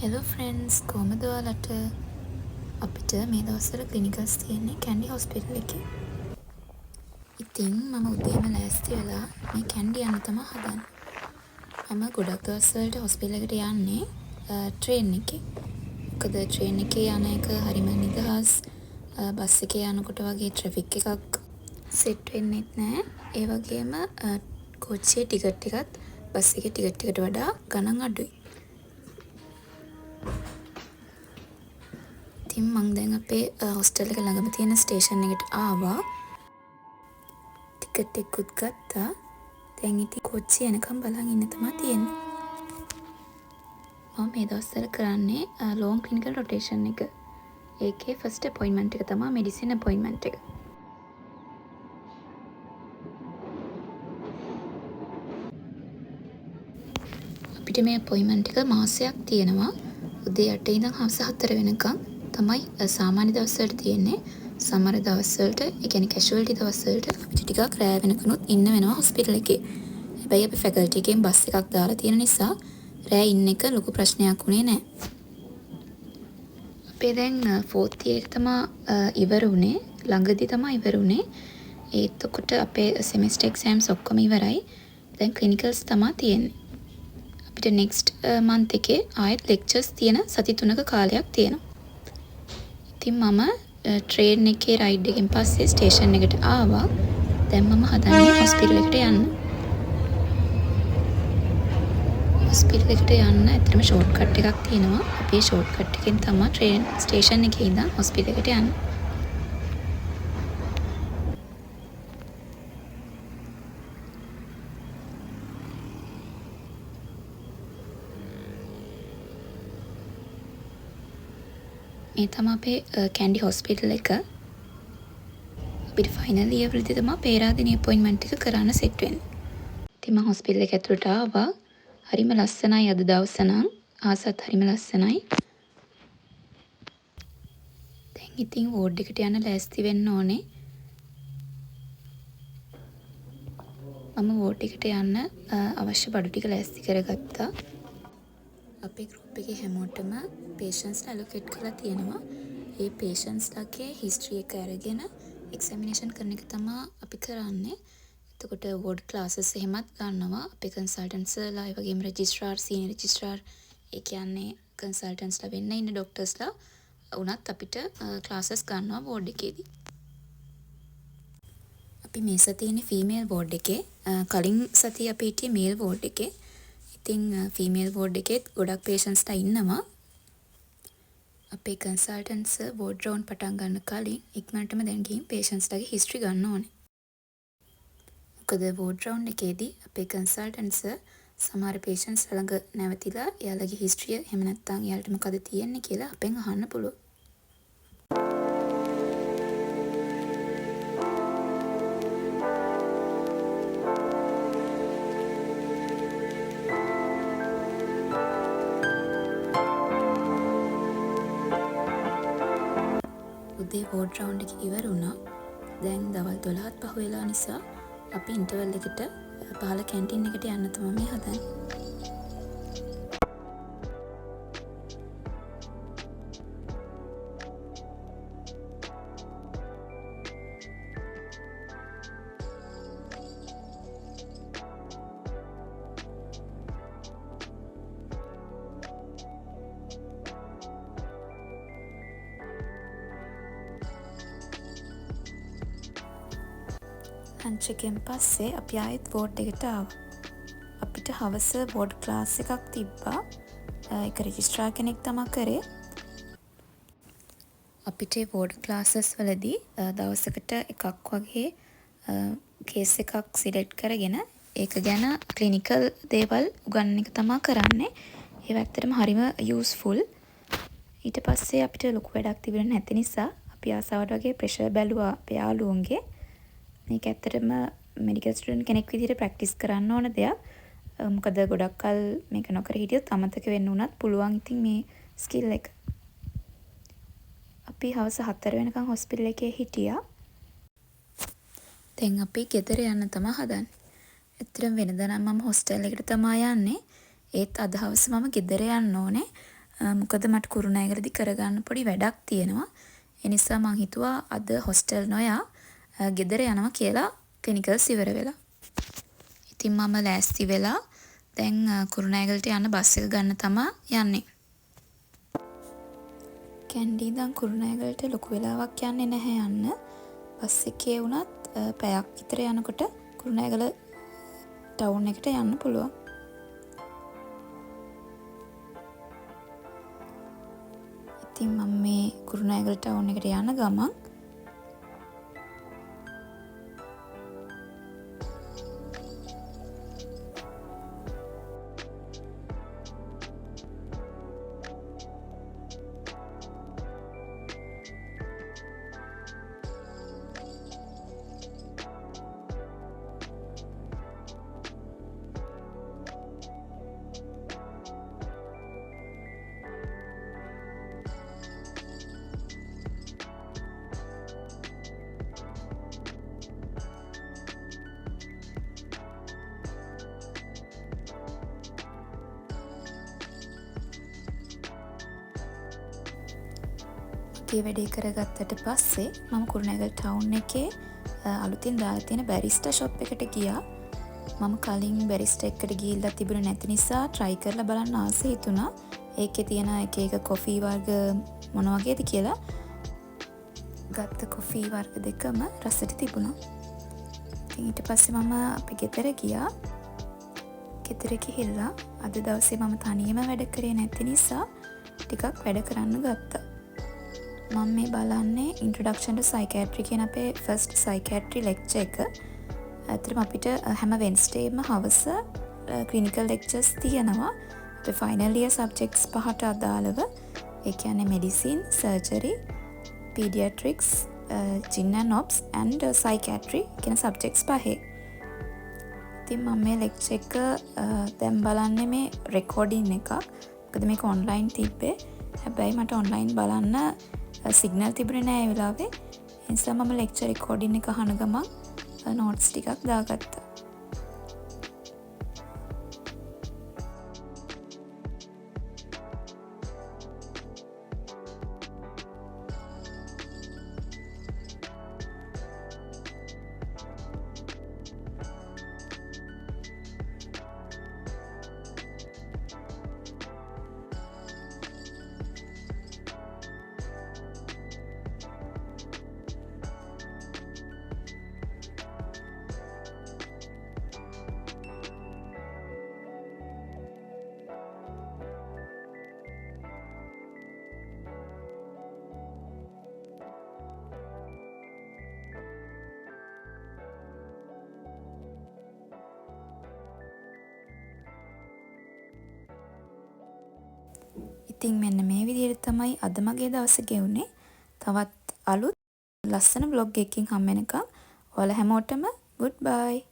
Hello friends කොහමද ඔයාලට අපිට මේ දවස්වල ක්ලිනිකල්ස් තියෙන්නේ කැන්ඩි හොස්පිටල් එකේ. ඉතින් මම උදේම ලෑස්ති වෙලා මේ කැන්ඩි යන්න තමයි හදන්නේ. මම ගොඩක් දවස්වලට හොස්පිටල් එකට යන්නේ ට්‍රේන් එකේ. මොකද ට්‍රේන් එකේ යන එක හරිම නිදහස්. බස් එකේ යනකොට වගේ ට්‍රැෆික් එකක් සෙට් වෙන්නෙත් නැහැ. ඒ වගේම කෝච්චියේ ටිකට් එකත් බස් එකේ ටිකට් එකට වඩා ගණන් අඩුයි. ඉතින් මං දැන් අපේ හොස්ටල් එක ළඟම තියෙන ස්ටේෂන් එකට ආවා. ටිකට් එකකුත් ගත්තා. දැන් ඉතින් කොච්චි එනකම් බලන් ඉන්න තමයි තියෙන්නේ. මම මේ දවස්වල කරන්නේ ලොන් ක්ලිනිකල් රොටේෂන් එක. ඒකේ ෆස්ට් අපොයින්ට්මන්ට් එක තමයි මෙඩිසින් අපොයින්ට්මන්ට් එක. අපිට මේ අපොයින්ට්මන්ට් එක මාසයක් තියෙනවා. උදේ 8 ඉඳන් හවස 4 වෙනකම් තමයි සාමාන්‍ය දවස්වලට තියෙන්නේ. සමහර දවස්වලට ඒ කියන්නේ කැෂුවල්ටි දවස්වලට අපිට ටිකක් රෑ වෙනකනුත් ඉන්න වෙනවා හොස්පිටල් එකේ. හැබැයි අපි ෆැකල්ටි එකෙන් බස් එකක් දාලා තියෙන නිසා රෑ ඉන්න එක ලොකු ප්‍රශ්නයක් වුණේ නැහැ. අපේ දැන් 4th year එක තමයි ඉවර වුණේ. ළඟදී තමයි ඉවර වුණේ. ඒත් අපේ semester exams ඔක්කොම ඉවරයි. දැන් clinicals තමයි තියෙන්නේ. අපිට next month එකේ ආයෙත් lectures තියෙන සති 3ක කාලයක් තියෙනවා. ඉතින් මම ට්‍රේන් එකේ රයිඩ් එකෙන් පස්සේ ස්ටේෂන් එකට ආවා. දැන් මම හදන්නේ හොස්පිටල් එකට යන්න. හොස්පිටල් එකට යන්න ඇත්තටම ෂෝට් කට් එකක් තියෙනවා. අපි ඒ ෂෝට් කට් එකෙන් තමයි ට්‍රේන් ස්ටේෂන් එකේ ඉඳන් හොස්පිටල් එකට යන්නේ. මේ තමයි අපේ කැන්ඩි හොස්පිටල් එක. අපිට ෆයිනල් ඉයර් වලදී තමයි පේරාදෙණිය අපොයින්ට්මන්ට් එක කරන්න සෙට් වෙන්නේ. ඉතින් මම හොස්පිටල් එක ඇතුළට ආවා. හරිම ලස්සනයි අද දවස නම්. ආසත් හරිම ලස්සනයි. දැන් ඉතින් වෝඩ් එකට යන්න ලෑස්ති වෙන්න ඕනේ. මම වෝඩ් එකට යන්න අවශ්‍ය බඩු ටික ලෑස්ති කරගත්තා. අපේ ගෲප් එකේ හැමෝටම පේෂන්ට්ස්ලා ඇලොකේට් කරලා තියෙනවා. ඒ පේෂන්ට්ස්ලාගේ හිස්ටරි එක අරගෙන එක්සැමිනේෂන් කරන එක තමයි අපි කරන්නේ. එතකොට වෝඩ් ක්ලාසස් එහෙමත් ගන්නවා. අපේ කන්සල්ටන්ට්ස්ලා ඒ වගේම රෙජිස්ට්‍රාර්, සීනියර් රෙජිස්ට්‍රාර්, ඒ කියන්නේ කන්සල්ටන්ට්ස්ලා වෙන්න ඉන්න ડોක්ටර්ස්ලා උනත් අපිට ක්ලාසස් ගන්නවා වෝඩ් එකේදී. අපි මේ සතියේ ඉන්නේ ෆීමේල් වෝඩ් එකේ. කලින් සතියේ අපි හිටියේ මේල් වෝඩ් එකේ. ඉතින් ෆීමේල් වෝඩ් එකේත් ගොඩක් පේෂන්ට්ස්ලා ඉන්නවා. අපේ කන්සල්ටන්ට්ස් වෝඩ් රවුන්ඩ් පටන් ගන්න කලින් ඉක්මනටම දැන් ගිහින් පේෂන්ට්ස්ලාගේ හිස්ටරි ගන්න ඕනේ. මොකද වෝඩ් රවුන්ඩ් එකේදී අපේ කන්සල්ටන්ට්ස් සමහර පේෂන්ට්ස් ළඟ නැවතිලා එයාලගේ හිස්ටරිය එහෙම නැත්නම් එයාලට මොකද තියෙන්නේ කියලා අපෙන් අහන්න පුළුවන්. උදේ වෝඩ් රවුන්ඩ් එක ඉවර වුණා. දැන් දවල් 12ත් පහ වෙලා නිසා අපි ඉන්ටර්වල් එකට පහළ කැන්ටින් එකට යන්න තමයි මේ හදන්නේ. ලන්ච් එකෙන් පස්සේ අපි ආයෙත් වෝඩ් එකට ආවා. අපිට හවස වෝඩ් ක්ලාස් එකක් තිබ්බා. ඒක රෙජිස්ට්‍රාර් කෙනෙක් තමයි කරේ. අපිට වෝඩ් ක්ලාසස් වලදී දවසකට එකක් වගේ කේස් එකක් සිලෙක්ට් කරගෙන ඒක ගැන ක්ලිනිකල් දේවල් උගන්වන එක තමයි කරන්නේ. ඒක ඇත්තටම හරිම යූස්ෆුල්. ඊට පස්සේ අපිට ලොකු වැඩක් තිබුණේ නැති නිසා අපි ආසාවට වගේ ප්‍රෙෂර් බැලුවා අපේ යාළුවන්ගේ. මේක ඇත්තටම මෙඩිකල් ස්ටුඩන්ට් කෙනෙක් විදිහට ප්‍රැක්ටිස් කරන්න ඕන දෙයක්. මොකද ගොඩක් කල් මේක නොකර හිටියොත් අමතක වෙන්න උනත් පුළුවන් ඉතින් මේ ස්කිල් එක. අපි හවස 4 වෙනකන් හොස්පිටල් එකේ හිටියා. දැන් අපි ගෙදර යන්න තමයි හදන්නේ. ඇත්තටම වෙනදා නම් මම හොස්ටල් එකට තමයි යන්නේ. ඒත් අද හවස මම ගෙදර යන්න ඕනේ. මොකද මට කුරුණෑගලදී කරගන්න පොඩි වැඩක් තියෙනවා. ඒ නිසා මං හිතුවා අද හොස්ටල් නොයා ගෙදර යනවා කියලා ක්ලිනිකල්ස් ඉවර වෙලා. ඉතින් මම ලෑස්ති වෙලා දැන් කුරුණෑගලට යන්න බස් එක ගන්න තමා යන්නේ. කැන්ඩි ඉඳන් කුරුණෑගලට ලොකු වෙලාවක් යන්නේ නැහැ යන්න. බස් එකේ වුණත් පැයක් විතර යනකොට කුරුණෑගල ටවුන් එකට යන්න පුළුවන්. ඉතින් මම මේ කුරුණෑගල ටවුන් එකට යන ගමන් වැඩේ කරගත්තට පස්සේ මම කුරුණෑගල ටවුන් එකේ අලුතින් දාලා තියෙන බැරිස්ටා ෂොප් එකට ගියා. මම කලින් බැරිස්ටා එකට ගිහිල්ලා තිබුණේ නැති නිසා try කරලා බලන්න ආසෙ හිතුණා. ඒකේ තියෙන එක එක කොෆි වර්ග මොන වගේද කියලා. ගත්ත කොෆි වර්ග දෙකම රසට තිබුණා. ඉතින් ඊට පස්සේ මම අපේ ගෙදර ගියා. ගෙදර ගිහිල්ලා අද දවසේ මම තනියම වැඩ කරේ නැති නිසා ටිකක් වැඩ කරන්න ගත්තා. මම මේ බලන්නේ Introduction to Psychiatry කියන අපේ first psychiatry lecture එක. ඇත්තටම අපිට හැම Wednesdayම හවස clinical lectures තියෙනවා. අපේ final year subjects පහට අදාළව. ඒ කියන්නේ medicine, surgery, pediatrics, gyn and obs and psychiatry කියන subjects පහේ. ඉතින් මම මේ lecture එක දැන් බලන්නේ මේ recording එකක්. මොකද මේක online තිබ්බේ. හැබැයි මට online බලන්න සිග්නල් තිබුණේ නෑ ඒ වෙලාවේ. ඒ නිසා මම ලෙක්චර් රෙකෝඩින් එක අහන ගමන් නෝට්ස් ටිකක් දාගත්තා. ඉතින් මෙන්න මේ විදිහට තමයි අද මගේ දවස ගෙවුනේ. තවත් අලුත් ලස්සන බ්ලොග් එකකින් හම්බ වෙනකම් ඔයාලා හැමෝටම good bye.